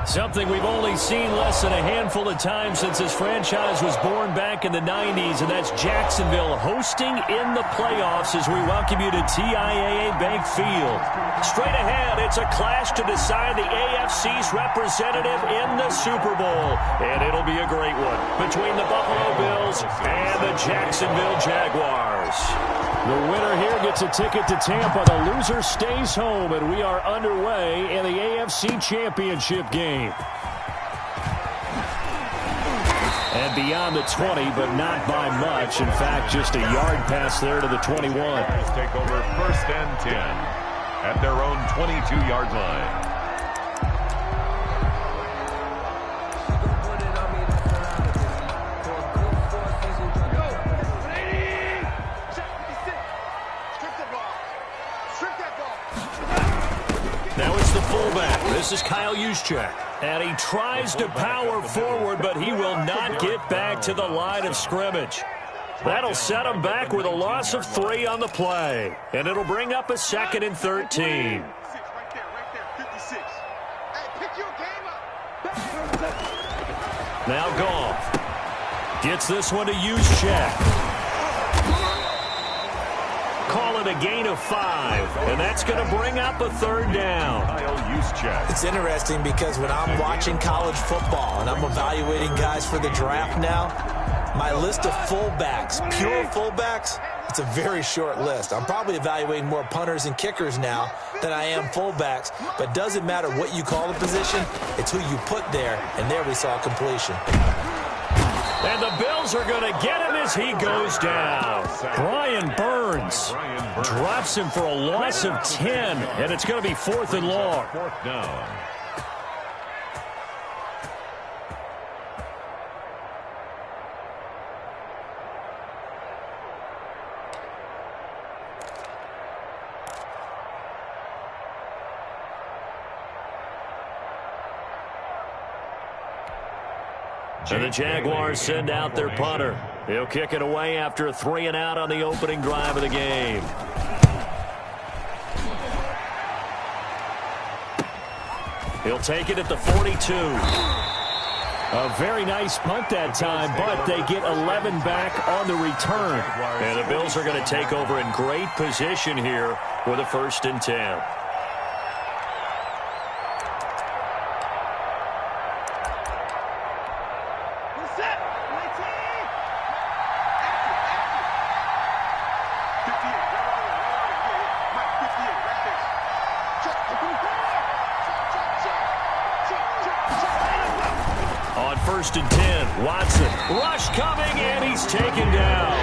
Something we've only seen less than a handful of times since this franchise was born back in the 90s, and that's Jacksonville hosting in the playoffs as we welcome you to TIAA Bank Field. Straight ahead, it's a clash to decide the AFC's representative in the Super Bowl, and it'll be a great one between the Buffalo Bills and the Jacksonville Jaguars. The winner here gets a ticket to Tampa. The loser stays home, and we are underway in the AFC Championship game. And beyond the 20, but not by much. In fact, just a yard pass there to the 21. Take over 1st and 10 at their own 22-yard line. Now it's the fullback. This is Kyle Juszczyk. And he tries to power forward, but he will not get back to the line of scrimmage. That'll set him back with a loss of 3 on the play. And it'll bring up a 2nd and 13. Now Goff gets this one to Juszczyk. Call it a gain of 5, and that's going to bring up a 3rd down. It's interesting because when I'm watching college football and I'm evaluating guys for the draft now, my list of fullbacks, pure fullbacks, it's a very short list. I'm probably evaluating more punters and kickers now than I am fullbacks, but doesn't matter what you call the position, it's who you put there, and there we saw completion. And the Bills are going to get him as he goes down. Brian Burns drops him for a loss of 10, and it's going to be 4th and long. 4th down. And the Jaguars send out their punter. He'll kick it away after a 3-and-out on the opening drive of the game. He'll take it at the 42. A very nice punt that time, but they get 11 back on the return. And the Bills are going to take over in great position here with a 1st and 10. On 1st and 10, Watson. Rush coming, and he's taken down.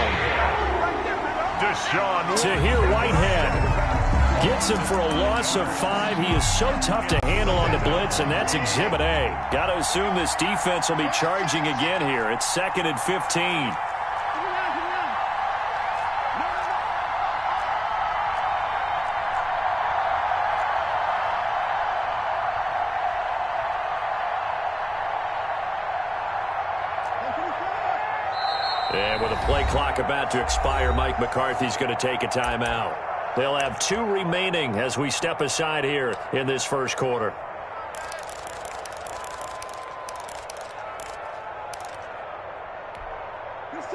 Tahir Whitehead gets him for a loss of 5. He is so tough to handle on the blitz, and that's Exhibit A. Got to assume this defense will be charging again here. It's 2nd and 15. And with a play clock about to expire, Mike McCarthy's going to take a timeout. They'll have 2 remaining as we step aside here in this first quarter.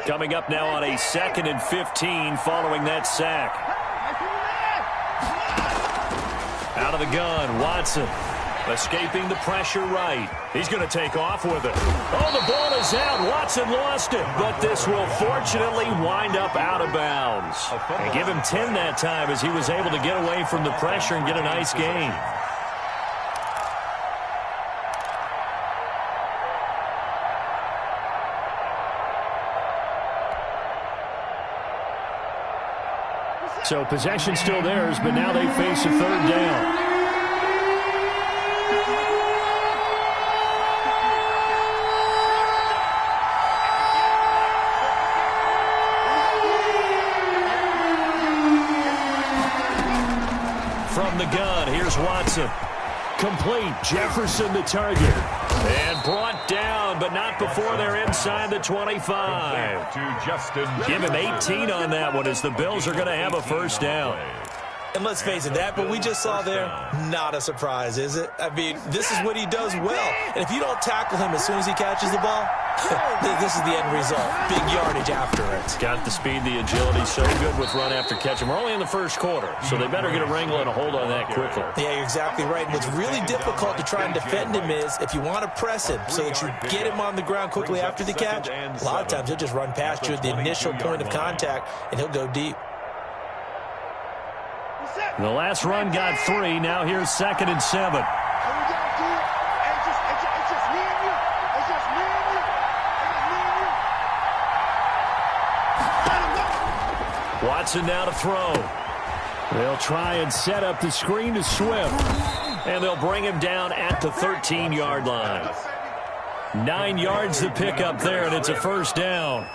Coming up now on a 2nd and 15 following that sack. Out of the gun, Watson. Escaping the pressure right. He's going to take off with it. Oh, the ball is out. Watson lost it. But this will fortunately wind up out of bounds. And give him 10 that time as he was able to get away from the pressure and get a nice gain. So possession still theirs, but now they face a 3rd down. From the gun, here's Watson. Complete. Jefferson the target. And brought down, but not before they're inside the 25. To Justin. Give him 18 on that one as the Bills are going to have a 1st down. And let's face it, that what we just saw there, not a surprise, is it? I mean, this is what he does well. And if you don't tackle him as soon as he catches the ball, this is the end result. Big yardage after it. Got the speed, the agility, so good with run after catch. And we're only in the first quarter, so they better get a wrangle and a hold on that quickly. Yeah, you're exactly right. And what's really difficult to try and defend him is if you want to press him so that you get him on the ground quickly after the catch, a lot of times he'll just run past you at the initial point of contact, and he'll go deep. The last run got 3. Now here's 2nd and 7. Watson now to throw. They'll try and set up the screen to Swift. And they'll bring him down at the 13-yard line. 9 yards to pick up there, and it's a first down.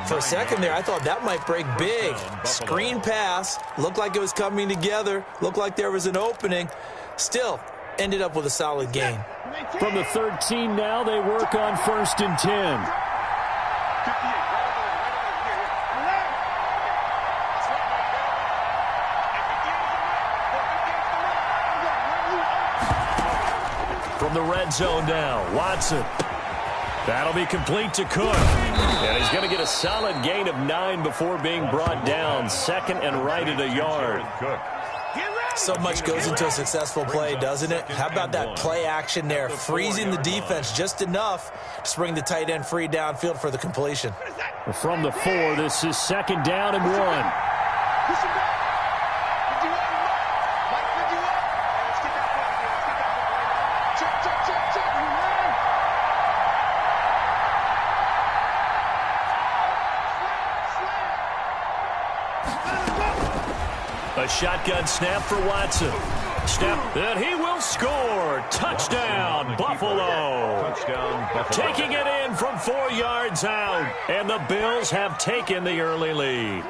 For a second there, I thought that might break big. Screen pass. Looked like it was coming together. Looked like there was an opening. Still, ended up with a solid gain. From the 13 now, they work on 1st and 10. From the red zone now, Watson. That'll be complete to Cook. And he's going to get a solid gain of 9 before being brought down. 2nd and right at a yard. So much goes into a successful play, doesn't it? How about that play action there? Freezing the defense just enough to bring the tight end free downfield for the completion. From the 4, this is 2nd down and 1. A shotgun snap for Watson. Snap, and he will score. Touchdown, Buffalo. Taking it in from 4 yards out. And the Bills have taken the early lead.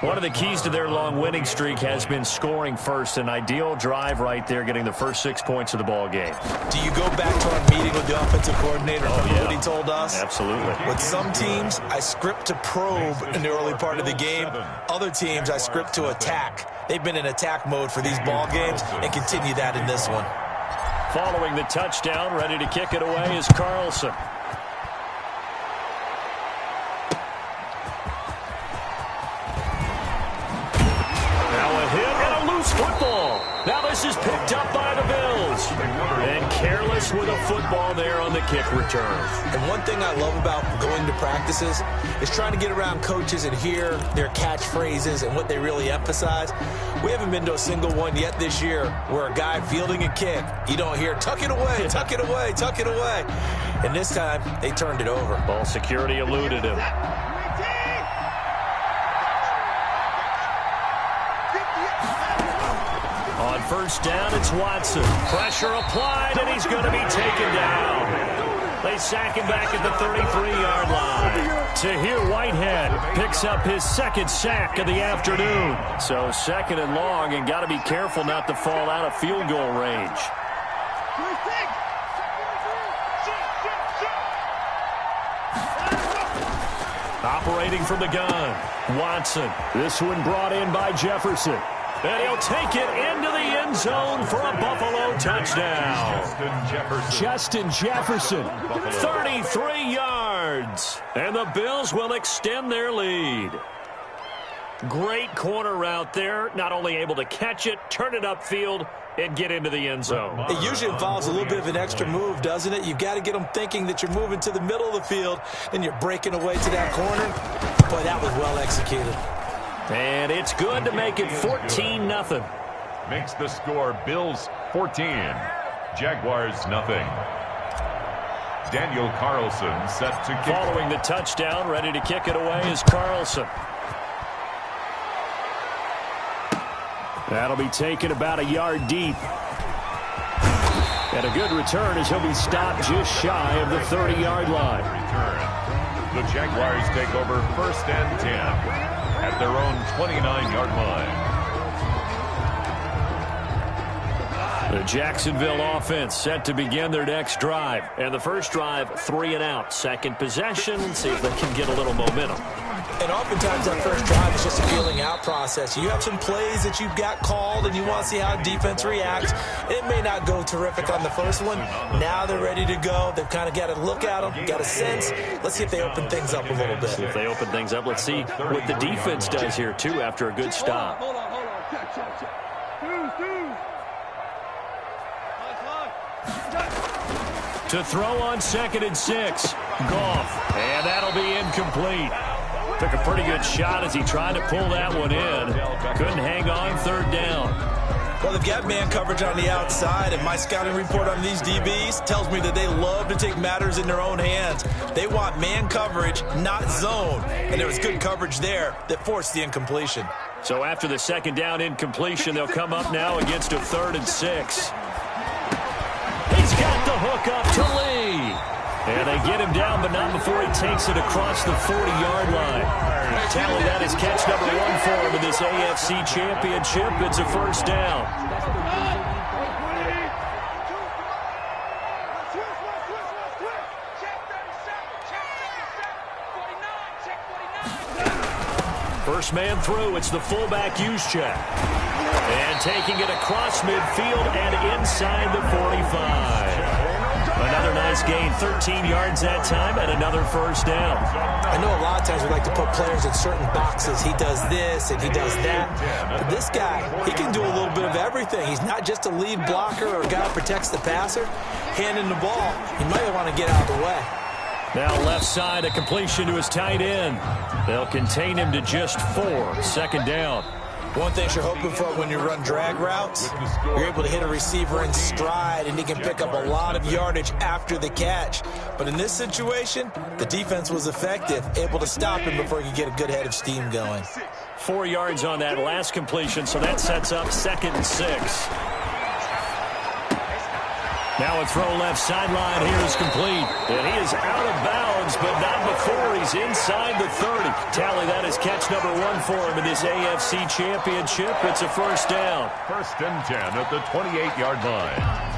One of the keys to their long winning streak has been scoring first. An ideal drive right there, getting the first 6 points of the ball game. Do you go back to our meeting with the offensive coordinator? Remember what he told us? Absolutely. With some teams, I script to probe in the early part of the game. Other teams, I script to attack. They've been in attack mode for these ball games and continue that in this one. Following the touchdown, ready to kick it away is Carlson. Football. Now this is picked up by the Bills. And careless with a football there on the kick return. And one thing I love about going to practices is trying to get around coaches and hear their catchphrases and what they really emphasize. We haven't been to a single one yet this year where a guy fielding a kick, you don't hear, tuck it away, tuck it away, tuck it away. And this time, they turned it over. Ball security eluded him. On 1st down, it's Watson. Pressure applied, and he's going to be taken down. They sack him back at the 33-yard line. Tahir Whitehead picks up his 2nd sack of the afternoon. So 2nd and long, and got to be careful not to fall out of field goal range. Operating from the gun, Watson. This one brought in by Jefferson. And he'll take it into the end zone for a Buffalo touchdown. Justin Jefferson, 33 yards. And the Bills will extend their lead. Great corner route there. Not only able to catch it, turn it upfield, and get into the end zone. It usually involves a little bit of an extra move, doesn't it? You've got to get them thinking that you're moving to the middle of the field, and you're breaking away to that corner. Boy, that was well executed. And it's good to make it 14-0. Makes the score Bills 14, Jaguars nothing. Daniel Carlson set to kick. Following the touchdown, ready to kick it away is Carlson. That'll be taken about a yard deep. And a good return as he'll be stopped just shy of the 30-yard line. The Jaguars take over 1st and 10. At their own 29-yard line. The Jacksonville offense set to begin their next drive. And the first drive, 3 and out. Second possession, and see if they can get a little momentum. And oftentimes that first drive is just a feeling out process. You have some plays that you've got called and you want to see how defense reacts. It may not go terrific on the first one. Now they're ready to go. They've kind of got to look at them, got a sense. Let's see if they open things up a little bit. See if they open things up. Let's see what the defense does here, too, after a good stop. Hold on. Check. To throw on 2nd and 6. Goff. And that'll be incomplete. Took a pretty good shot as he tried to pull that one in. Couldn't hang on 3rd down. Well, they've got man coverage on the outside, and my scouting report on these DBs tells me that they love to take matters in their own hands. They want man coverage, not zone. And there was good coverage there that forced the incompletion. So after the 2nd down incompletion, they'll come up now against a 3rd and 6. He's got the hook up to Lee. And they get him down, but not before he takes it across the 40-yard line. Tally that is catch number 1 for him in this AFC Championship. It's a first down. First man through, it's the fullback use check. And taking it across midfield and inside the 45. Another nice gain, 13 yards that time, and another first down. I know a lot of times we like to put players in certain boxes. He does this and he does that. But this guy, he can do a little bit of everything. He's not just a lead blocker or a guy who protects the passer. Handing the ball, he might want to get out of the way. Now left side, a completion to his tight end. They'll contain him to just 4. 2nd down. One thing you're hoping for when you run drag routes, you're able to hit a receiver in stride, and he can pick up a lot of yardage after the catch. But in this situation, the defense was effective, able to stop him before he could get a good head of steam going. 4 yards on that last completion, so that sets up 2nd and 6. Now a throw left sideline here is complete. And he is out of bounds, but not before he's inside the 30. Tally that is catch number 1 for him in this AFC Championship. It's a first down. 1st and 10 at the 28-yard line.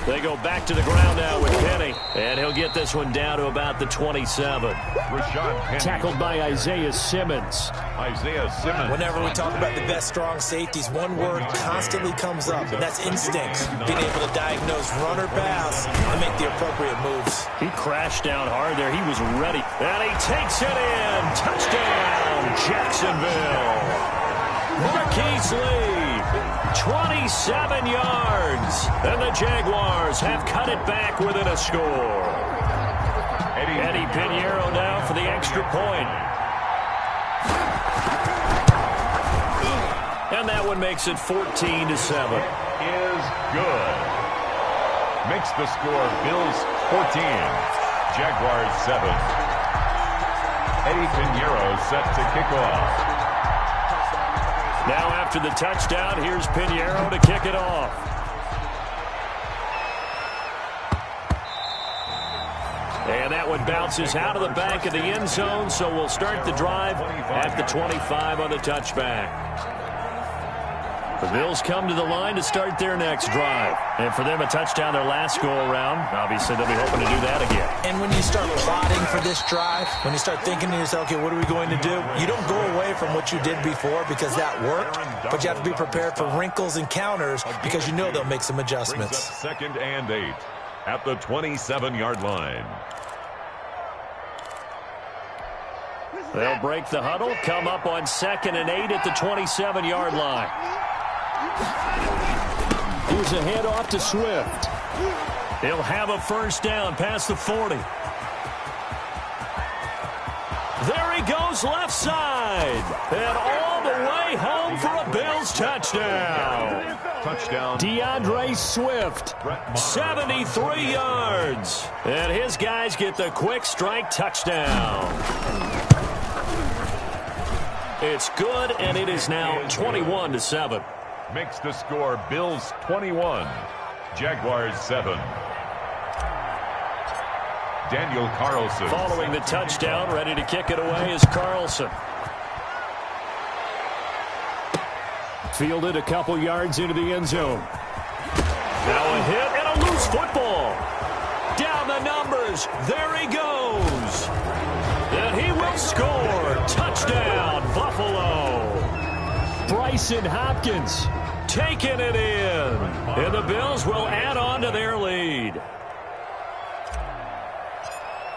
They go back to the ground now with Penny. And he'll get this one down to about the 27. Tackled by Isaiah Simmons. Whenever we talk about the best strong safeties, one word constantly comes up, and that's instinct. Being able to diagnose run or pass and make the appropriate moves. He crashed down hard there. He was ready. And he takes it in. Touchdown, Jacksonville. Marquise Lee. 27 yards. And the Jaguars have cut it back within a score. Eddie Pinheiro now for the extra point. And that one makes it 14-7. Is good. Makes the score Bills 14, Jaguars 7. Eddie Pinheiro set to kick off. Now after the touchdown, here's Pinheiro to kick it off. And that one bounces out of the back of the end zone, so we'll start the drive at the 25 on the touchback. The Bills come to the line to start their next drive. And for them, a touchdown their last go-around. Obviously, they'll be hoping to do that again. And when you start plotting for this drive, when you start thinking to yourself, okay, what are we going to do? You don't go away from what you did before because that worked, but you have to be prepared for wrinkles and counters because you know they'll make some adjustments. 2nd and 8 at the 27-yard line. They'll break the huddle, come up on 2nd and 8 at the 27-yard line. Here's a handoff to Swift. He'll have a first down past the 40. There he goes left side. And all the way home for a Bills touchdown. Touchdown. DeAndre Swift, 73 yards. And his guys get the quick strike touchdown. It's good, and it is now 21-7. Makes the score Bills 21, Jaguars 7. Daniel Carlson. Following the touchdown, ready to kick it away is Carlson. Fielded a couple yards into the end zone. Now a hit and a loose football. Down the numbers. There he goes. And he will score. Touchdown, Buffalo. Bryson Hopkins taking it in. And the Bills will add on to their lead.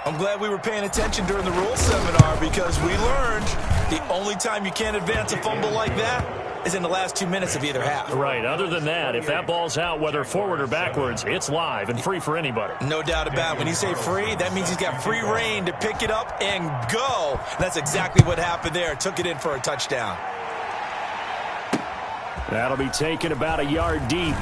I'm glad we were paying attention during the rules seminar because we learned the only time you can't advance a fumble like that is in the last 2 minutes of either half. Right. Other than that, if that ball's out, whether forward or backwards, it's live and free for anybody. No doubt about it. When you say free, that means he's got free reign to pick it up and go. That's exactly what happened there. Took it in for a touchdown. That'll be taken about a yard deep.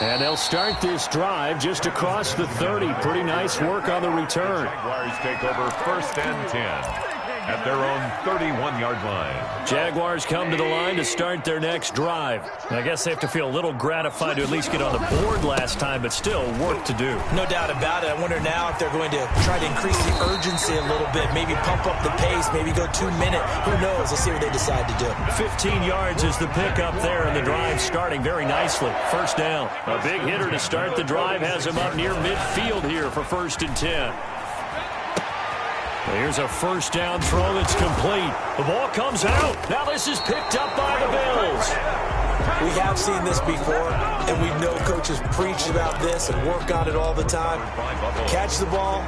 And they'll start this drive just across the 30. Pretty nice work on the return. Jaguars take over 1st and 10 at their own 31-yard line. Jaguars come to the line to start their next drive. I guess they have to feel a little gratified to at least get on the board last time, but still work to do. No doubt about it. I wonder now if they're going to try to increase the urgency a little bit, maybe pump up the pace, maybe go 2 minute. Who knows? Let's see what they decide to do. 15 yards is the pickup there, and the drive starting very nicely. First down. A big hitter to start the drive has him up near midfield here for 1st and 10. Here's a first down throw that's complete. The ball comes out. Now this is picked up by the Bills. We have seen this before, and we know coaches preach about this and work on it all the time. Catch the ball.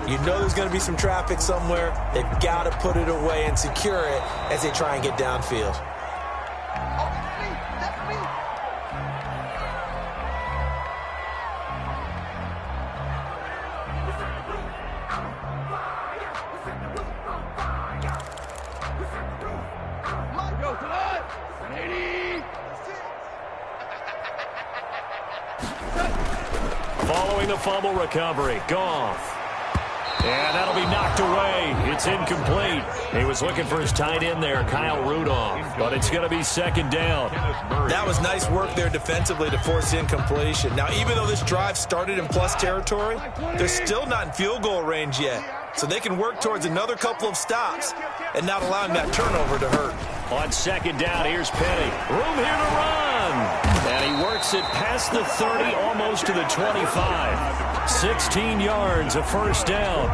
You know there's going to be some traffic somewhere. They've got to put it away and secure it as they try and get downfield. Following the fumble recovery, Goff. And that'll be knocked away. It's incomplete. He was looking for his tight end there, Kyle Rudolph. But it's going to be 2nd down. That was nice work there defensively to force incompletion. Now, even though this drive started in plus territory, they're still not in field goal range yet. So they can work towards another couple of stops and not allowing that turnover to hurt. On 2nd down, here's Penny. Room here to run. And he works it past the 30, almost to the 25. 16 yards, a first down.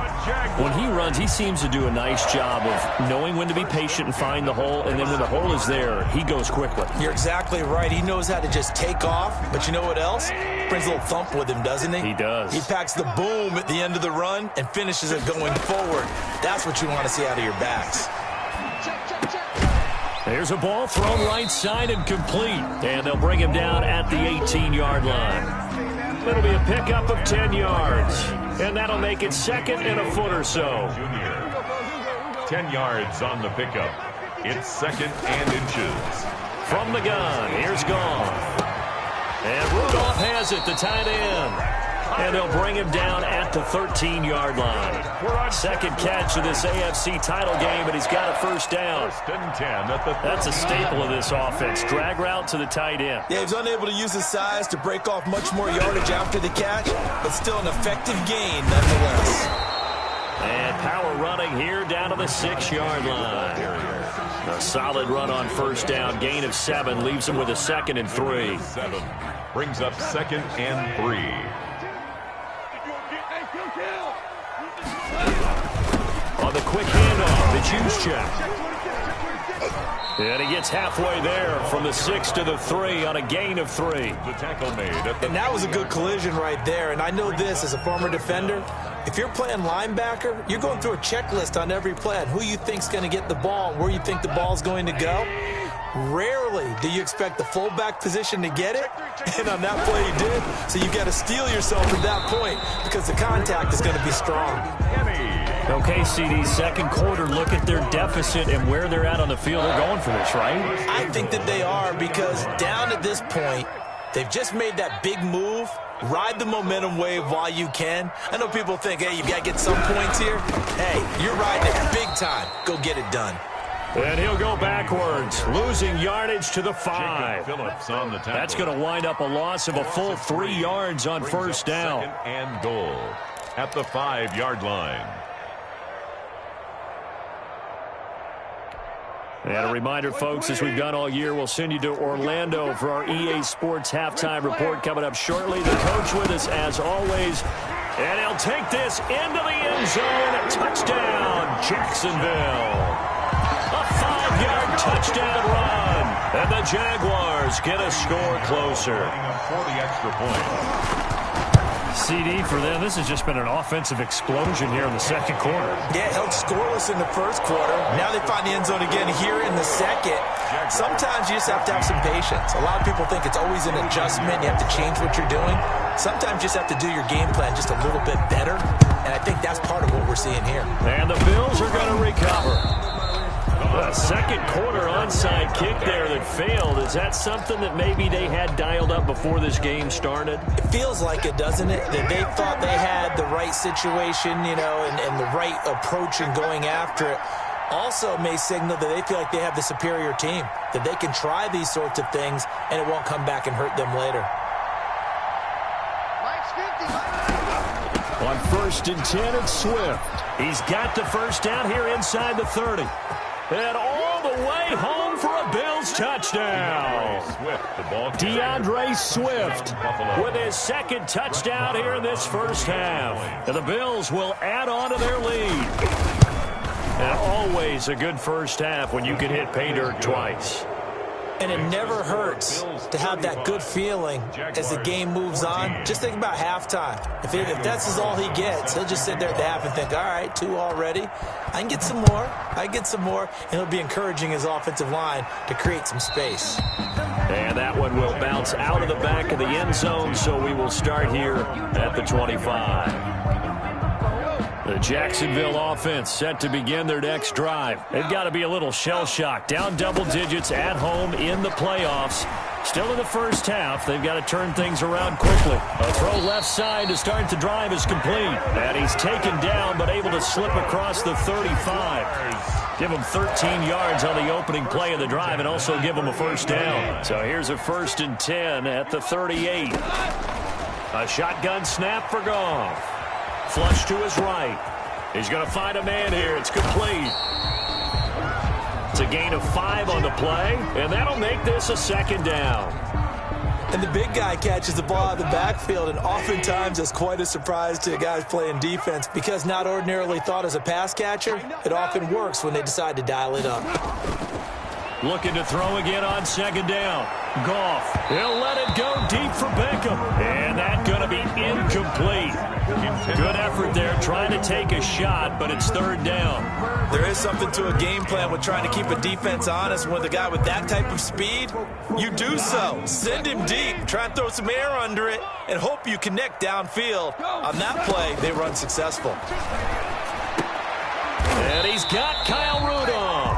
When he runs, he seems to do a nice job of knowing when to be patient and find the hole, and then when the hole is there, he goes quickly. You're exactly right. He knows how to just take off, but you know what else? Brings a little thump with him, doesn't he? He does. He packs the boom at the end of the run and finishes it going forward. That's what you want to see out of your backs. There's a ball thrown right side and complete. And they'll bring him down at the 18-yard line. It'll be a pickup of 10 yards. And that'll make it 2nd and a foot or so. 10 yards on the pickup. It's 2nd and inches. From the gun, here's Goff. And Rudolph has it, the tight end. And they'll bring him down at the 13-yard line. 2nd catch of this AFC title game, and he's got a first down. 1st and 10 at the That's a staple of this offense. Drag route to the tight end. Yeah, he's unable to use his size to break off much more yardage after the catch, but still an effective gain nonetheless. And power running here down to the 6-yard line. A solid run on first down. Gain of 7 leaves him with a 2nd and 3. 7 brings up 2nd and 3. On the quick handoff, the juice check. And he gets halfway there from the 6 to the 3 on a gain of 3. The tackle made. And that was a good collision right there. And I know this as a former defender. If you're playing linebacker, you're going through a checklist on every play on who you think's going to get the ball and where you think the ball's going to go. Rarely do you expect the fullback position to get it, and on that play he did. So you've got to steel yourself at that point because the contact is going to be strong. Okay, CD, 2nd quarter, look at their deficit and where they're at on the field. They're going for this, right? I think that they are because down at this point, they've just made that big move. Ride the momentum wave while you can. I know people think, hey, you've got to get some points here. Hey, you're riding it big time. Go get it done. And he'll go backwards, losing yardage to the 5. Phillips on the tackle. That's going to wind up a loss of a full 3 yards on first down. 2nd and goal at the 5-yard line. And a reminder, folks, as we've done all year, we'll send you to Orlando for our EA Sports halftime report coming up shortly. The coach with us, as always, and he'll take this into the end zone. Touchdown, Jacksonville. A 5-yard touchdown run. And the Jaguars get a score closer. For the extra point. CD for them. This has just been an offensive explosion here in the second quarter. Yeah, held scoreless in the first quarter. Now they find the end zone again here in the second. Sometimes you just have to have some patience. A lot of people think it's always an adjustment. You have to change what you're doing. Sometimes you just have to do your game plan just a little bit better. And I think that's part of what we're seeing here. And the Bills are going to recover. A second quarter onside kick there that failed. Is that something that maybe they had dialed up before this game started? It feels like it, doesn't it? That they thought they had the right situation, you know, and the right approach in going after it. Also may signal that they feel like they have the superior team, that they can try these sorts of things and it won't come back and hurt them later. On 1st and 10, it's Swift. He's got the first down here inside the 30. And all the way home for a Bills touchdown. DeAndre Swift with his second touchdown here in this first half. And the Bills will add on to their lead. And always a good first half when you can hit pay dirt twice. And it never hurts to have that good feeling as the game moves on. Just think about halftime. If that's all he gets, he'll just sit there at the half and think, all right, 2 already. I can get some more. I can get some more. And he'll be encouraging his offensive line to create some space. And that one will bounce out of the back of the end zone, so we will start here at the 25. The Jacksonville offense set to begin their next drive. They've got to be a little shell-shocked. Down double digits at home in the playoffs. Still in the first half. They've got to turn things around quickly. A throw left side to start the drive is complete. And he's taken down but able to slip across the 35. Give him 13 yards on the opening play of the drive and also give him a first down. So here's a 1st and 10 at the 38. A shotgun snap for Goff. Flush to his right. He's going to find a man here. It's complete. It's a gain of 5 on the play, and that'll make this a second down. And the big guy catches the ball out of the backfield, and oftentimes it's quite a surprise to guys playing defense because not ordinarily thought as a pass catcher, it often works when they decide to dial it up. Looking to throw again on second down. Goff, he'll let it go deep for Beckham. And that's going to be incomplete. Good effort there trying to take a shot, but it's third down. There is something to a game plan with trying to keep a defense honest. With a guy with that type of speed, you do so. Send him deep, try and throw some air under it, and hope you connect downfield. On that play, they were unsuccessful. And he's got Kyle Rudolph.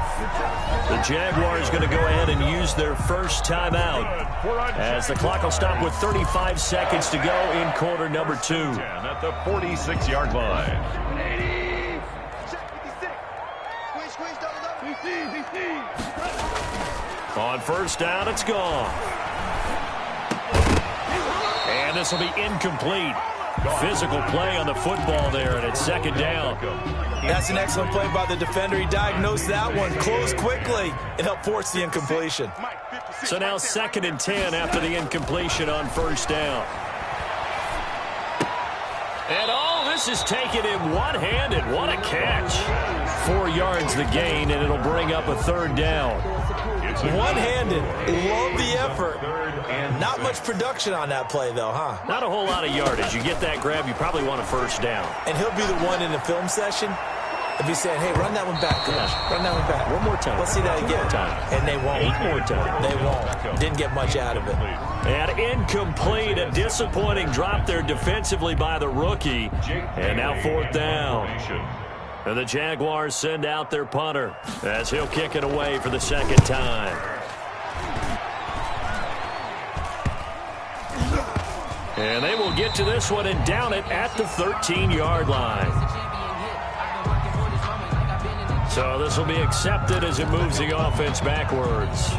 The Jaguars going to go ahead and use their first timeout as the clock will stop with 35 seconds to go in quarter number 2. At the 46-yard line. On first down, it's gone. And this will be incomplete. Physical play on the football there, and it's second down. That's an excellent play by the defender. He diagnosed that one, closed quickly, and helped force the incompletion. So now 2nd and 10 after the incompletion on first down. And all this is taken in one-handed. What a catch. 4 yards the gain, and it'll bring up a third down. One-handed. Love the effort. Not much production on that play, though, huh? Not a whole lot of yardage. You get that grab, you probably want a first down. And he'll be the one in the film session and be saying, hey, run that one back, coach. Run that one back. One more time. Let's see that again. More time. And they won't. 8 more times. They won't. Didn't get much out of it. And incomplete. A disappointing drop there defensively by the rookie. And now 4th down. And the Jaguars send out their punter as he'll kick it away for the second time. And they will get to this one and down it at the 13-yard line. So this will be accepted as it moves the offense backwards.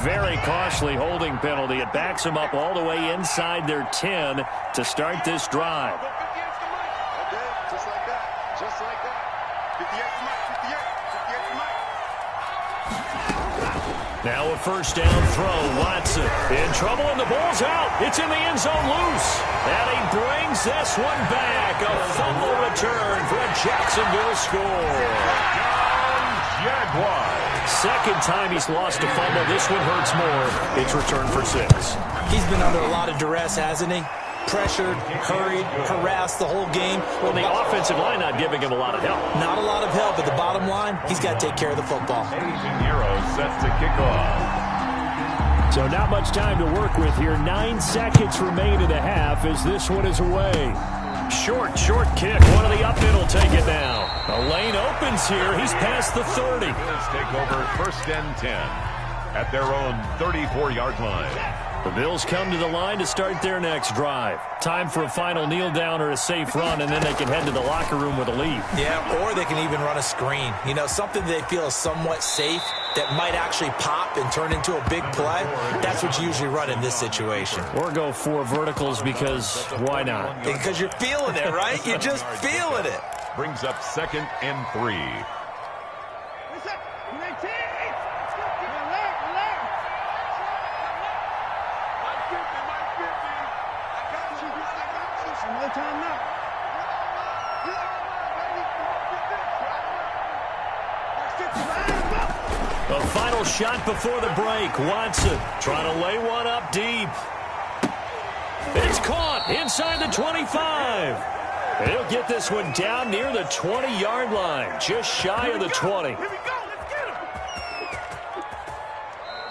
very costly holding penalty. It backs them up all the way inside their 10 to start this drive. Just like that. Just like that. 58 to Mike. 58. Now a first down throw. Watson in trouble, and the ball's out. It's in the end zone loose. And he brings this one back. A fumble return for a Jacksonville score. Jaguars. Second time he's lost a fumble. This one hurts more. It's returned for 6. He's been under a lot of duress, hasn't he? Pressured, hurried, harassed the whole game. Well, the offensive line not giving him a lot of help. Not a lot of help, but the bottom line, he's got to take care of the football. Euro set to kick off. So not much time to work with here. 9 seconds remain in the half as this one is away. Short kick. One of the up middle take it now. The lane opens here. He's past the 30. Bills take over first and 10 at their own 34-yard line. The Bills come to the line to start their next drive. Time for a final kneel down or a safe run, and then they can head to the locker room with a lead. Yeah, or they can even run a screen. You know, something they feel is somewhat safe that might actually pop and turn into a big play. That's what you usually run in this situation. Or go 4 verticals because why not? Because you're feeling it, right? You're just feeling it. Brings up second and 3. A final shot before the break. Watson trying to lay one up deep. It's caught inside the 25. He'll get this one down near the 20-yard line, just shy of the 20.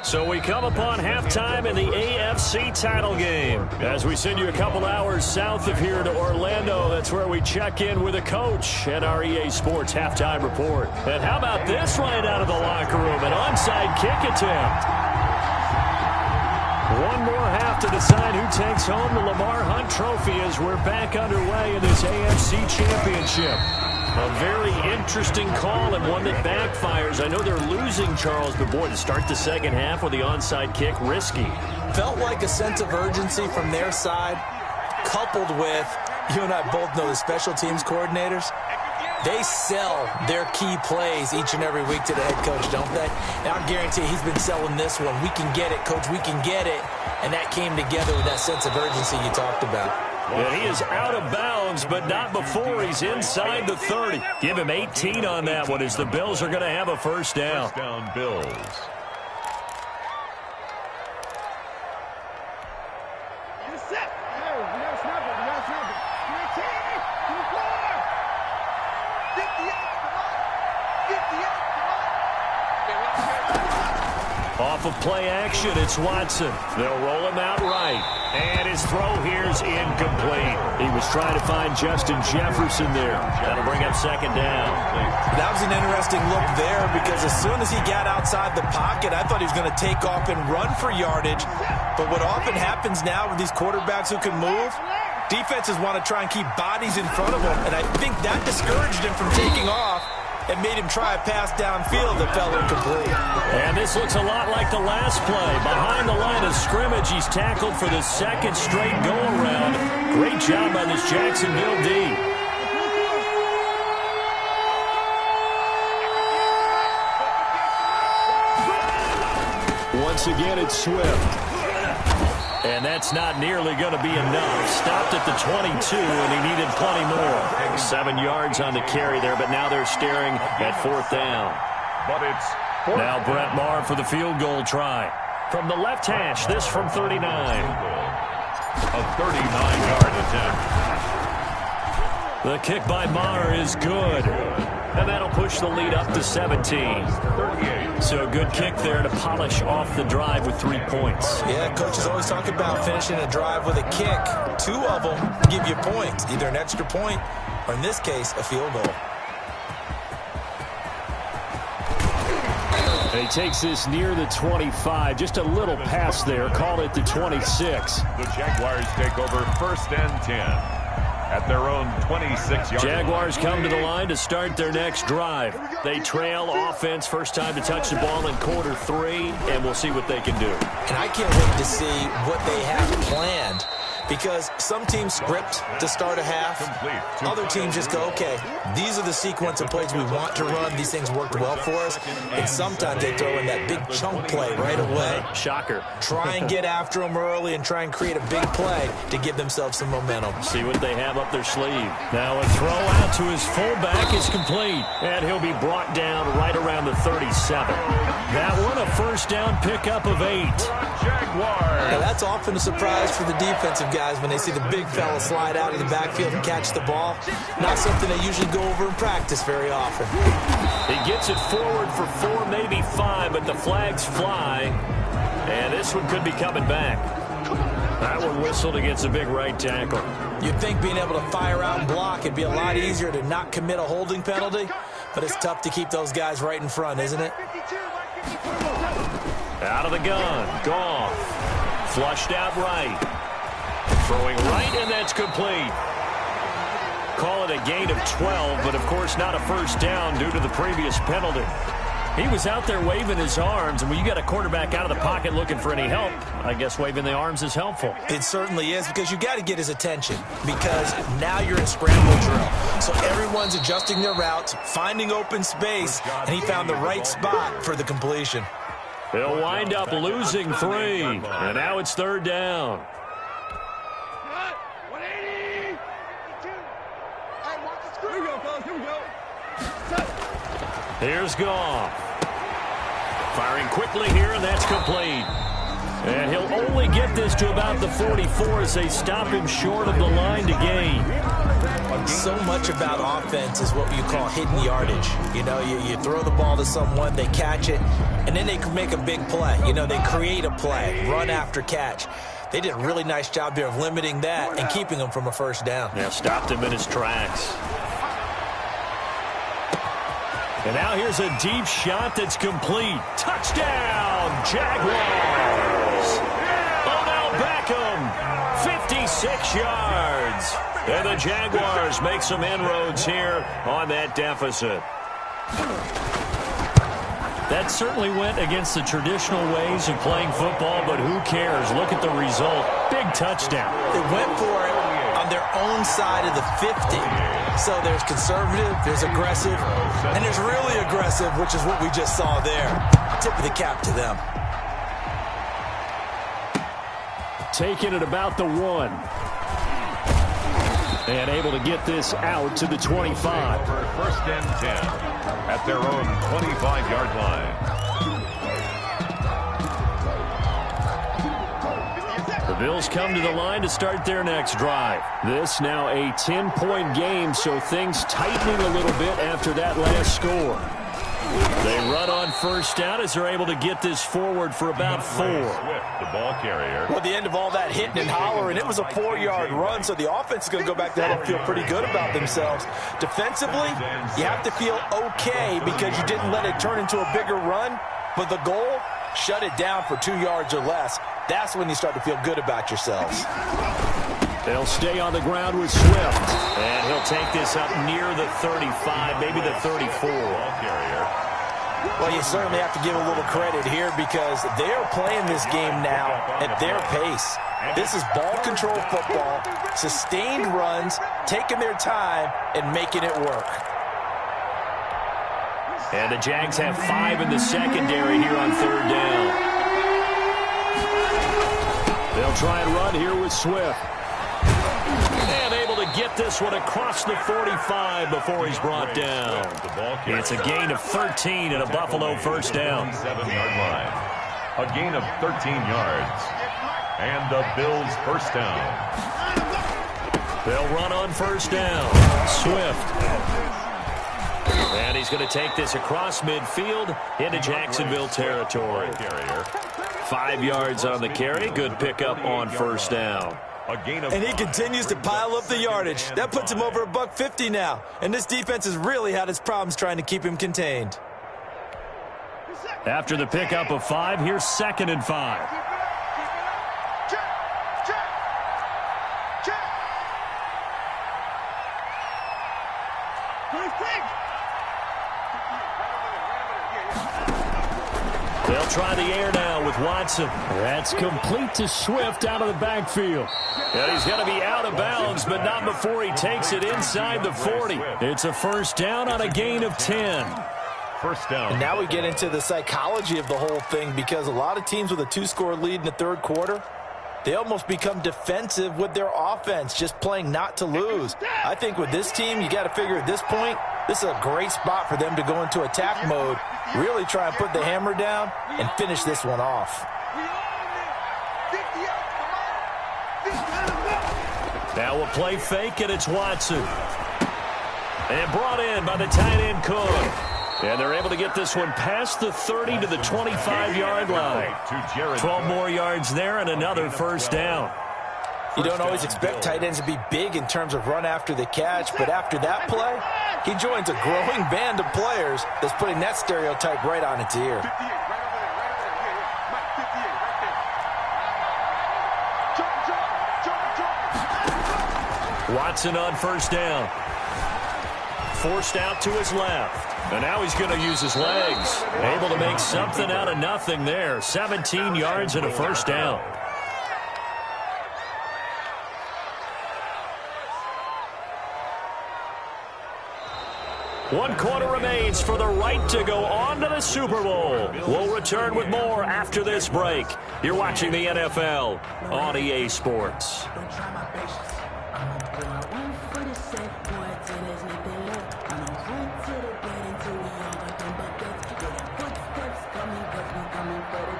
So we come upon halftime in the AFC title game. As we send you a couple hours south of here to Orlando, that's where we check in with a coach at our EA Sports halftime report. And how about this right out of the locker room? An onside kick attempt. One more half to decide who takes home the Lamar Hunt Trophy as we're back underway in this AFC Championship. A very interesting call and one that backfires. I know they're losing, Charles, but boy, to start the second half with the onside kick, risky. Felt like a sense of urgency from their side, coupled with, you and I both know the special teams coordinators. They sell their key plays each and every week to the head coach, don't they? And I guarantee he's been selling this one. We can get it, coach, we can get it. And that came together with that sense of urgency you talked about. And he is out of bounds, but not before he's inside the 30. Give him 18 on that one as the Bills are going to have a first down. First down, Bills. Off of play action, it's Watson. They'll roll him out right. And his throw here's incomplete. He was trying to find Justin Jefferson there. That'll bring up second down. That was an interesting look there because as soon as he got outside the pocket, I thought he was going to take off and run for yardage. But what often happens now with these quarterbacks who can move, defenses want to try and keep bodies in front of them. And I think that discouraged him from taking off and made him try a pass downfield that fell incomplete. And this looks a lot like the last play. Behind the line of scrimmage, he's tackled for the second straight go-around. Great job by this Jacksonville D. Once again, it's Swift. And that's not nearly going to be enough. Stopped at the 22, and he needed plenty more. 7 yards on the carry there, but now they're staring at fourth down. But it's now Brett Maher for the field goal try. From the left hash, this from 39. a 39-yard attempt. The kick by Maher is good. And that'll push the lead up to 17. 38. So a good kick there to polish off the drive with 3 points. Yeah, coaches always talk about finishing a drive with a kick. 2 of them give you points, either an extra point or, in this case, a field goal. He takes this near the 25. Just a little pass there. Called it the 26. The Jaguars take over first and 10. at their own 26-yard line. Jaguars come to the line to start their next drive. They trail offense, first time to touch the ball in quarter 3, and we'll see what they can do. And I can't wait to see what they have planned, because some teams script to start a half. Other teams just go, okay, these are the sequence of plays we want to run. These things worked well for us. And sometimes they throw in that big chunk play right away. Shocker. Try and get after them early and try and create a big play to give themselves some momentum. See what they have up their sleeve. Now a throw out to his fullback is complete. And he'll be brought down right around the 37. That one a first down pickup of 8. Jaguars. Now that's often a surprise for the defensive guys when they see the big fella slide out of the backfield and catch the ball. Not something they usually go over in practice very often. He gets it forward for 4, maybe 5, but the flags fly. And this one could be coming back. That one whistled against a big right tackle. You'd think being able to fire out and block it'd be a lot easier to not commit a holding penalty, but it's tough to keep those guys right in front, isn't it? Out of the gun. Goff. Flushed out right. Throwing right, and that's complete. Call it a gain of 12, but of course not a first down due to the previous penalty. He was out there waving his arms, and when you got a quarterback out of the pocket looking for any help, I guess waving the arms is helpful. It certainly is, because you got to get his attention, because now you're in scramble drill. So everyone's adjusting their routes, finding open space, and he found the right spot for the completion. They'll wind up losing 3, and now it's 3rd down. Here's Goff. Firing quickly here, and that's complete. And he'll only get this to about the 44 as they stop him short of the line to gain. So much about offense is what you call hidden yardage. You know, you throw the ball to someone, they catch it, and then they can make a big play. You know, they create a play, run after catch. They did a really nice job there of limiting that and keeping him from a first down. Yeah, stopped him in his tracks. And now here's a deep shot that's complete. Touchdown, Jaguars! Odell Beckham, 56 yards. And the Jaguars make some inroads here on that deficit. That certainly went against the traditional ways of playing football, but who cares? Look at the result. Big touchdown. They went for it on their own side of the 50. So there's conservative, there's aggressive, and there's really aggressive, which is what we just saw there. Tip of the cap to them. Taking it about the 1. And able to get this out to the 25. First and 10 at their own 25-yard line. The Bills come to the line to start their next drive. This now a 10-point game, so things tightening a little bit after that last score. They run on first down as they're able to get this forward for about 4. The ball carrier. Well, the end of all that hitting and hollering, it was a 4-yard run, so the offense is going to go back there and feel pretty good about themselves. Defensively, you have to feel okay because you didn't let it turn into a bigger run, but the goal, shut it down for 2 yards or less. That's when you start to feel good about yourselves. They'll stay on the ground with Swift, and he'll take this up near the 35, maybe the 34. Ball carrier. Well, you certainly have to give a little credit here because they're playing this game now at their pace. This is ball control football, sustained runs, taking their time, and making it work. And the Jags have 5 in the secondary here on 3rd down. They'll try and run here with Swift. And able to get this one across the 45 before he's brought down. It's a gain of 13 and a Buffalo first down. 7-yard line. A gain of 13 yards. And the Bills first down. They'll run on first down. Swift. And he's going to take this across midfield into Jacksonville territory. 5 yards on the carry. Good pickup on first down. And he continues to pile up the yardage. That puts him over $150 now. And this defense has really had its problems trying to keep him contained. After the pickup of 5, here's 2nd and 5. They'll try the air now with Watson. That's complete to Swift out of the backfield. And he's going to be out of bounds, but not before he takes it inside the 40. It's a first down on a gain of 10. First down. And now we get into the psychology of the whole thing, because a lot of teams with a 2-score lead in the third quarter, they almost become defensive with their offense, just playing not to lose. I think with this team, you got to figure at this point, this is a great spot for them to go into attack mode, really try and put the hammer down and finish this one off. Now we'll play fake, and it's Watson. And brought in by the tight end Cook. And they're able to get this one past the 30 to the 25-yard line. 12 more yards there and another first down. You don't always expect tight ends to be big in terms of run after the catch, but after that play, he joins a growing band of players that's putting that stereotype right on its ear. Watson on first down. Forced out to his left. And now he's going to use his legs. Able to make something out of nothing there. 17 yards and a first down. One quarter remains for the right to go on to the Super Bowl. We'll return with more after this break. You're watching the NFL on EA Sports.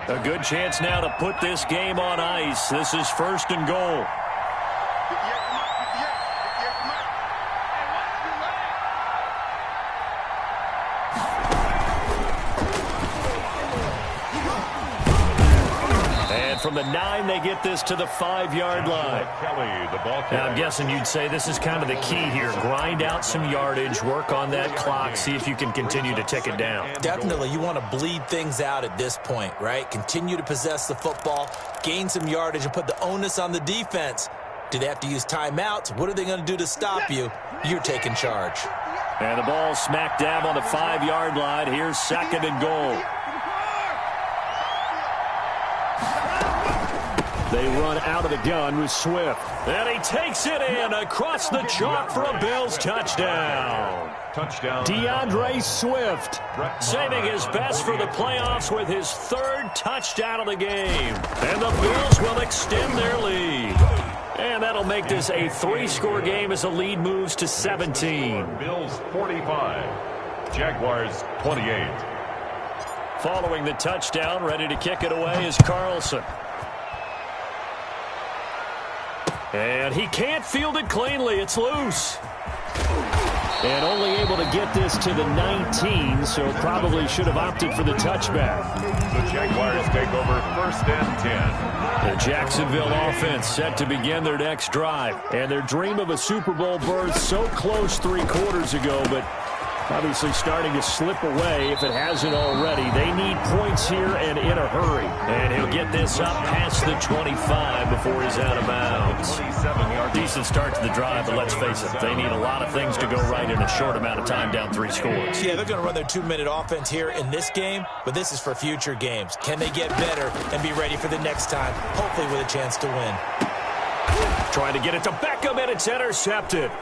A good chance now to put this game on ice. This is first and goal. And from the 9, they get this to the 5-yard line. Now, I'm guessing you'd say this is kind of the key here. Grind out some yardage, work on that clock, see if you can continue to tick it down. Definitely, you want to bleed things out at this point, right? Continue to possess the football, gain some yardage, and put the onus on the defense. Do they have to use timeouts? What are they going to do to stop you? You're taking charge. And the ball smack dab on the 5-yard line. Here's second and goal. They run out of the gun with Swift. And he takes it in across the chalk for a Bills touchdown. DeAndre Swift saving his best for the playoffs with his 3rd touchdown of the game. And the Bills will extend their lead. And that'll make this a 3-score game as the lead moves to 17. Bills 45, Jaguars 28. Following the touchdown, ready to kick it away is Carlson. And he can't field it cleanly. It's loose. And only able to get this to the 19, so probably should have opted for the touchback. The Jaguars take over first and 10. The Jacksonville offense set to begin their next drive. And their dream of a Super Bowl berth so close 3 quarters ago, but obviously starting to slip away if it hasn't already. They need points here and in a hurry. And he'll get this up past the 25 before he's out of bounds. Decent start to the drive, but let's face it, they need a lot of things to go right in a short amount of time down 3 scores. Yeah, they're going to run their 2-minute offense here in this game, but this is for future games. Can they get better and be ready for the next time, hopefully with a chance to win? Trying to get it to Beckham, and it's intercepted.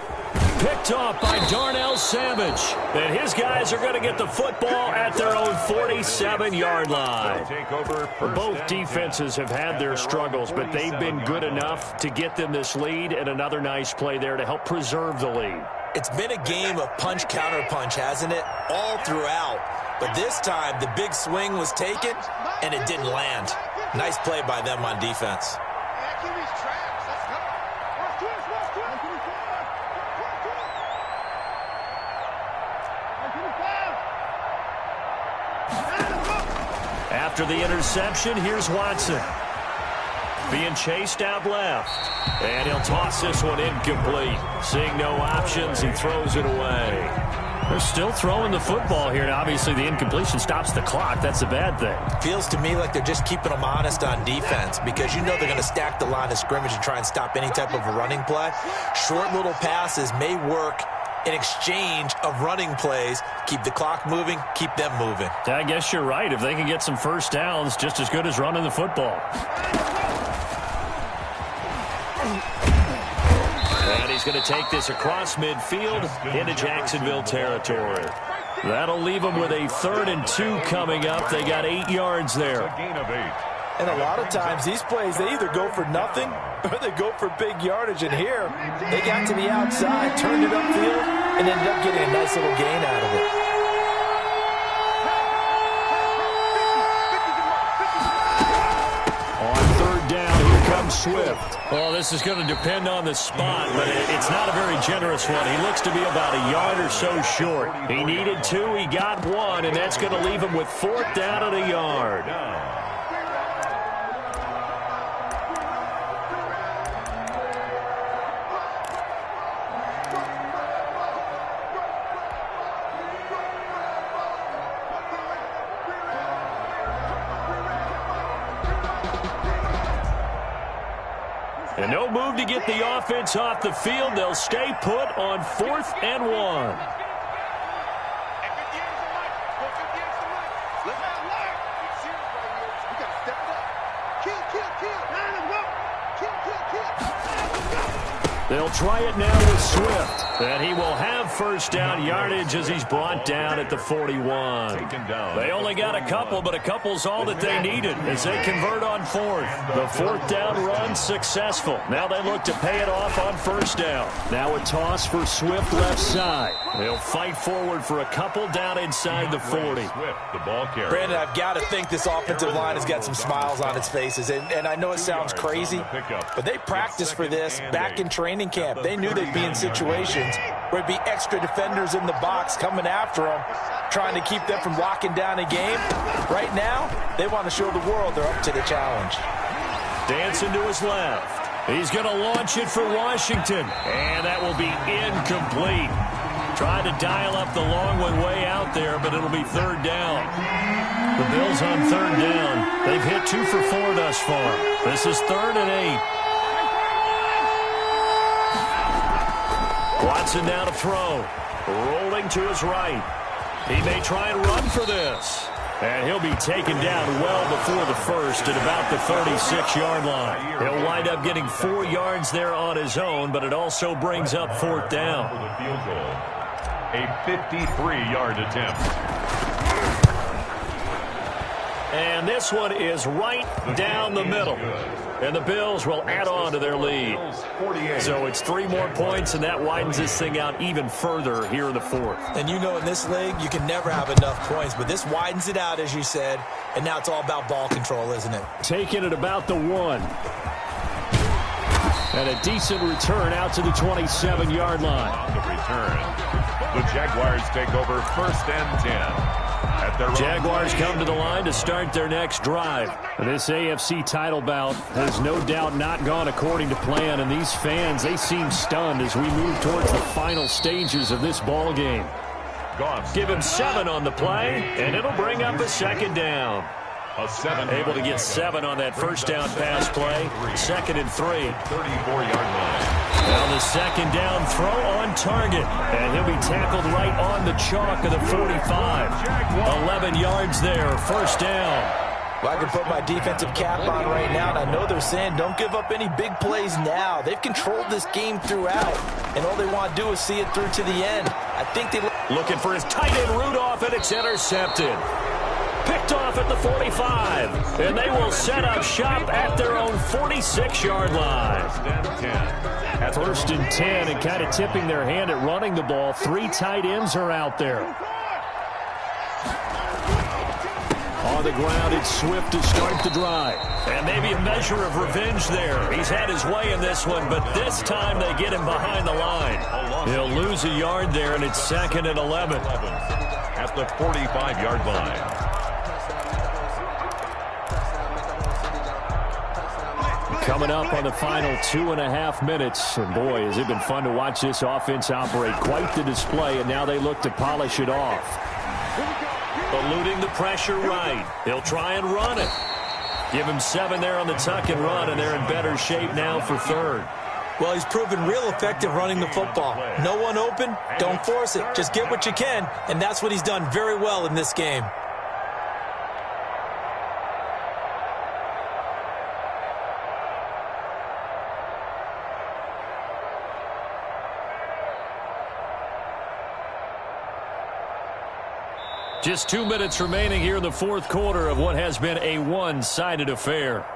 Picked off by Darnell Savage. And his guys are going to get the football at their own 47-yard line. Both defenses have had their struggles, but they've been good enough to get them this lead, and another nice play there to help preserve the lead. It's been a game of punch-counter-punch, hasn't it? All throughout. But this time, the big swing was taken, and it didn't land. Nice play by them on defense. After the interception, here's Watson. Being chased out left. And he'll toss this one incomplete. Seeing no options, he throws it away. They're still throwing the football here. Now, obviously, the incompletion stops the clock. That's a bad thing. Feels to me like they're just keeping them honest on defense, because you know they're going to stack the line of scrimmage and try and stop any type of a running play. Short little passes may work in exchange of running plays. Keep the clock moving, keep them moving. I guess you're right. If they can get some first downs, just as good as running the football. And he's going to take this across midfield into Jacksonville territory. That'll leave them with a 3rd and 2 coming up. They got 8 yards there. A gain of 8. And a lot of times these plays, they either go for nothing or they go for big yardage. And here, they got to the outside, turned it upfield, and ended up getting a nice little gain out of it. On 3rd down, here comes Swift. Well, this is going to depend on the spot, but it's not a very generous one. He looks to be about a yard or so short. He needed 2, he got 1, and that's going to leave him with 4th down and a yard. And no move to get the offense off the field. They'll stay put on 4th and 1. They'll try it now with Swift. And he will have first down yardage as he's brought down at the 41. They only got a couple, but a couple's all that they needed as they convert on 4th. The 4th down run successful. Now they look to pay it off on first down. Now a toss for Swift left side. They'll fight forward for a couple down inside the 40. Swift, the ball carrier. Brandon, I've got to think this offensive line has got some smiles on its faces. And I know it sounds crazy, but they practiced for this back in training camp. They knew they'd be in situations where it'd be extra defenders in the box coming after them, trying to keep them from locking down a game. Right now, they want to show the world they're up to the challenge. Dancing to his left. He's going to launch it for Washington. And that will be incomplete. Tried to dial up the long one way out there, but it'll be 3rd down. The Bills on 3rd down. They've hit 2 for 4 thus far. This is 3rd and 8. Watson now to throw. Rolling to his right. He may try and run for this. And he'll be taken down well before the first at about the 36-yard line. He'll wind up getting 4 yards there on his own, but it also brings up 4th down. For the field goal. A 53-yard attempt. And this one is right down the middle. And the Bills will add on to their lead. So it's 3 more points, and that widens this thing out even further here in the 4th. And you know in this league, you can never have enough points, but this widens it out, as you said, and now it's all about ball control, isn't it? Taking it about the 1. And a decent return out to the 27-yard line. On the return, the Jaguars take over 1st and 10. Jaguars come to the line to start their next drive. This AFC title bout has no doubt not gone according to plan, and these fans, they seem stunned as we move towards the final stages of this ball game. Give him 7 on the play, and it'll bring up a 2nd down. Able to get 7 on that first down pass play. 2nd and 3. 34-yard line. Now the 2nd down throw on target. And he'll be tackled right on the chalk of the 45. 11 yards there. 1st down. Well, I can put my defensive cap on right now, and I know they're saying don't give up any big plays now. They've controlled this game throughout, and all they want to do is see it through to the end. I think they looking for his tight end Rudolph, and it's intercepted. Picked off at the 45, and they will set up shop at their own 46-yard line. 1st and 10, and kind of tipping their hand at running the ball. 3 tight ends are out there. On the ground, it's Swift to start the drive. And maybe a measure of revenge there. He's had his way in this one, but this time they get him behind the line. He'll lose a yard there, and it's 2nd and 11. At the 45-yard line. Coming up on the final 2.5 minutes. And boy, has it been fun to watch this offense operate. Quite the display, and now they look to polish it off. Eluding the pressure right. They'll try and run it. Give him 7 there on the tuck and run, and they're in better shape now for 3rd. Well, he's proven real effective running the football. No one open, don't force it. Just get what you can, and that's what he's done very well in this game. Just 2 minutes remaining here in the fourth quarter of what has been a one-sided affair.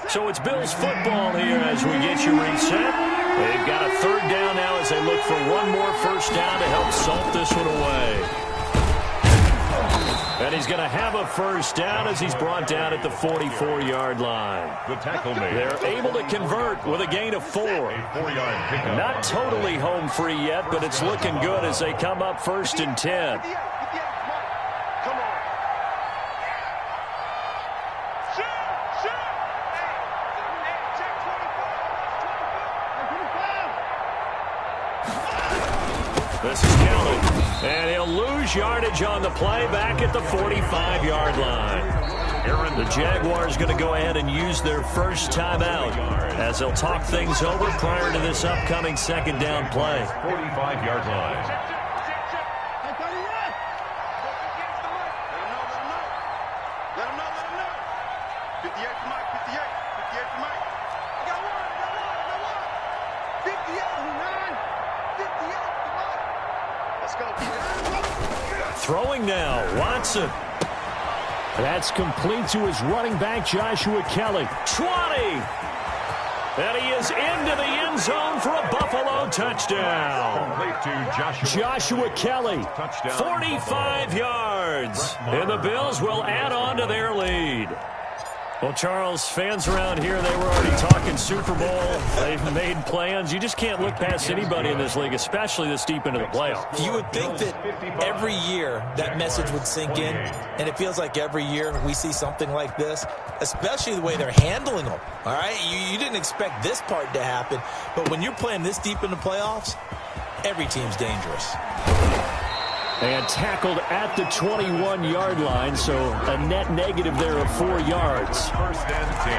So it's Bills football here as we get you reset. They've got a third down now as they look for one more first down to help salt this one away. And he's going to have a first down as he's brought down at the 44-yard line. The tackle made. They're able to convert with a gain of 4. A 4-yard pickup. Not totally home free yet, but it's looking good as they come up first and 10. This is counted, and he'll lose yardage on the play back at the 45-yard line. The Jaguars going to go ahead and use their first timeout as they'll talk things over prior to this upcoming second down play. 45-yard line. Throwing now, Watson. That's complete to his running back, Joshua Kelly. 20! And he is into the end zone for a Buffalo touchdown. Joshua Kelly, 45 yards. And the Bills will add on to their lead. Well, Charles, fans around here, they were already talking Super Bowl. They've made plans. You just can't look past anybody in this league, especially this deep into the playoffs. You would think that every year that message would sink in, and it feels like every year we see something like this, especially the way they're handling them, all right? You didn't expect this part to happen, but when you're playing this deep in the playoffs, every team's dangerous. And tackled at the 21-yard line, so a net negative there of 4 yards. First and 10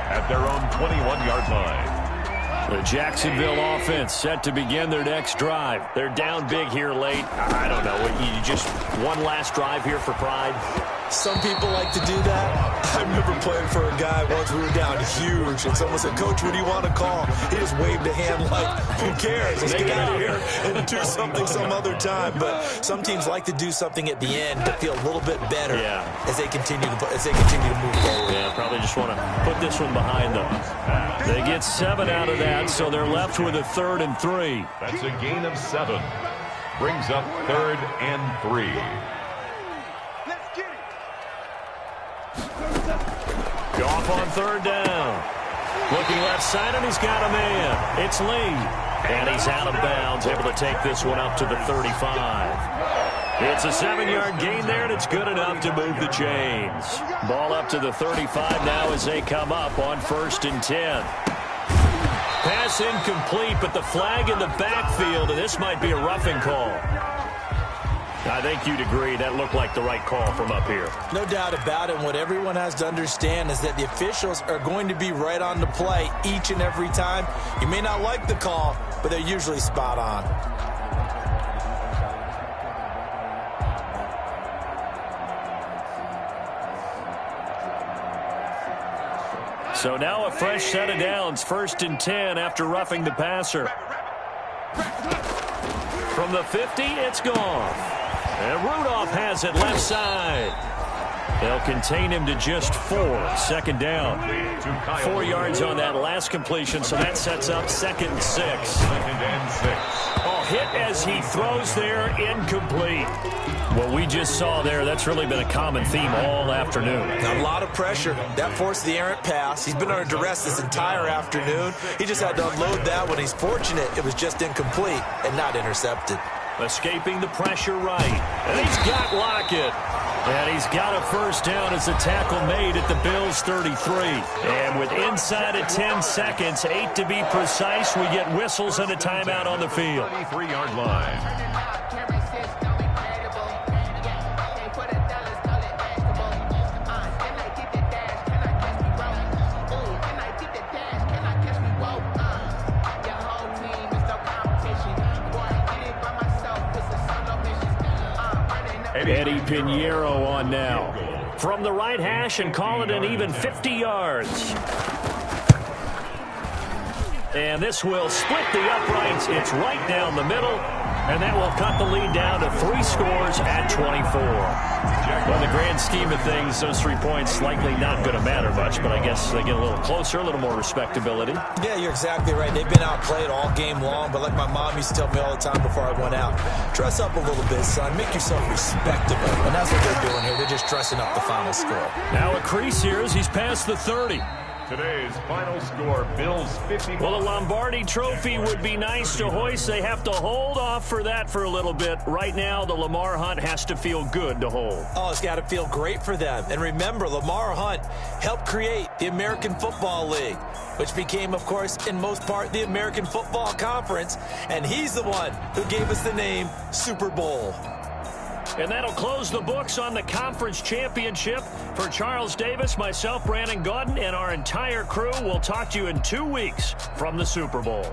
at their own 21-yard line. The Jacksonville offense set to begin their next drive. They're down big here late. I don't know. You just one last drive here for pride? Some people like to do that. I remember playing for a guy once. We were down huge, and someone said, "Coach, what do you want to call?" He just waved a hand like, "Who cares? Let's get out of here and do something some other time." But some teams like to do something at the end to feel a little bit better as they continue to move forward. Yeah, probably just want to put this one behind them. They get 7 out of that, so they're left with a 3rd and 3. That's a gain of 7. Brings up 3rd and 3. Goff on 3rd down. Looking left side, and he's got a man. It's Lee. And he's out of bounds, able to take this one up to the 35. It's a 7-yard gain there, and it's good enough to move the chains. Ball up to the 35 now as they come up on 1st and 10. Pass incomplete, but the flag in the backfield, and this might be a roughing call. I think you'd agree that looked like the right call from up here. No doubt about it. What everyone has to understand is that the officials are going to be right on the play each and every time. You may not like the call, but they're usually spot on. So now a fresh set of downs, 1st and 10 after roughing the passer. From the 50, it's gone. And Rudolph has it left side. They'll contain him to just 4. 2nd down. 4 yards on that last completion, so that sets up 2nd and 6. 2nd and 6. Oh, hit as he throws there, incomplete. What we just saw there, that's really been a common theme all afternoon. A lot of pressure. That forced the errant pass. He's been under duress this entire afternoon. He just had to unload that one. He's fortunate it was just incomplete and not intercepted. Escaping the pressure right. And he's got Lockett. And he's got a first down as the tackle made at the Bills' 33. And with inside of 10 seconds, 8 to be precise, we get whistles and a timeout on the field. 23-yard line. Eddie Pinheiro on now. From the right hash and call it an even 50 yards. And this will split the uprights. It's right down the middle. And that will cut the lead down to 3 scores at 24. Well, in the grand scheme of things, those 3 points likely not going to matter much, but I guess they get a little closer, a little more respectability. Yeah, you're exactly right. They've been outplayed all game long, but like my mom used to tell me all the time before I went out, dress up a little bit, son. Make yourself respectable. And that's what they're doing here. They're just dressing up the final score. Now a crease here as he's past the 30. Today's final score, Bills 50. Well, a Lombardi trophy would be nice to hoist. They have to hold off for that for a little bit. Right now, the Lamar Hunt has to feel good to hold. Oh, it's got to feel great for them. And remember, Lamar Hunt helped create the American Football League, which became, of course, in most part, the American Football Conference. And he's the one who gave us the name Super Bowl. And that'll close the books on the conference championship. For Charles Davis, myself, Brandon Gaudin, and our entire crew, we'll talk to you in 2 weeks from the Super Bowl.